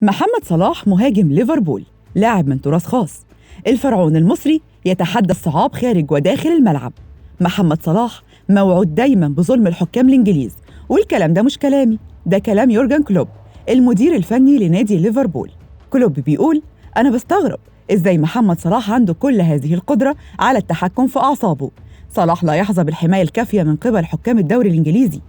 محمد صلاح مهاجم ليفربول، لاعب من تراث خاص. الفرعون المصري يتحدى الصعاب خارج وداخل الملعب. محمد صلاح موعود دايما بظلم الحكام الإنجليز، والكلام ده مش كلامي، ده كلام يورجن كلوب المدير الفني لنادي ليفربول. كلوب بيقول: أنا بستغرب إزاي محمد صلاح عنده كل هذه القدرة على التحكم في أعصابه. صلاح لا يحظى بالحماية الكافية من قبل حكام الدوري الإنجليزي.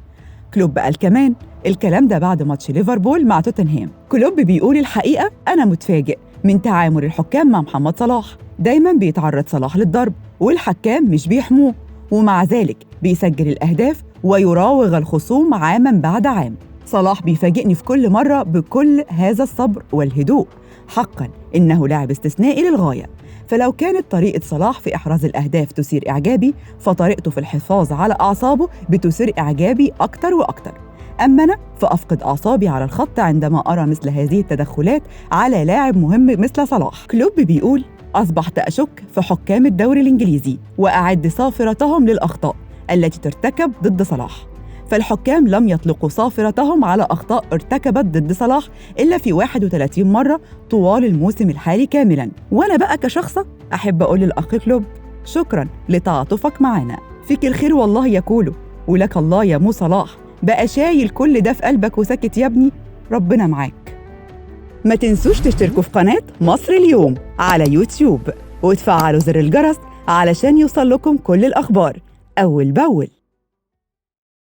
كلوب قال كمان الكلام ده بعد ماتش ليفربول مع توتنهام. كلوب بيقول: الحقيقة أنا متفاجئ من تعامل الحكام مع محمد صلاح، دايماً بيتعرض صلاح للضرب والحكام مش بيحموه، ومع ذلك بيسجل الأهداف ويراوغ الخصوم عاماً بعد عام. صلاح بيفاجئني في كل مرة بكل هذا الصبر والهدوء. حقاً إنه لاعب استثنائي للغاية. فلو كانت طريقة صلاح في إحراز الأهداف تثير إعجابي، فطريقته في الحفاظ على أعصابه بتثير إعجابي أكتر وأكتر. أما أنا فأفقد أعصابي على الخط عندما أرى مثل هذه التدخلات على لاعب مهم مثل صلاح. كلوب بيقول: أصبحت أشك في حكام الدوري الإنجليزي وأعد صافرتهم للأخطاء التي ترتكب ضد صلاح. فالحكام لم يطلقوا صافرتهم على أخطاء ارتكبت ضد صلاح إلا في 31 مرة طوال الموسم الحالي كاملاً. وأنا بقى كشخصة أحب أقول للأخ كلوب: شكراً لتعاطفك معنا، فيك الخير والله يا كولو، ولك الله يا مو صلاح، بقى شايل كل ده في قلبك وساكت يا ابني، ربنا معاك. ما تنسوش تشتركوا في قناة مصر اليوم على يوتيوب وتفعلوا زر الجرس علشان يوصل لكم كل الأخبار أول بأول.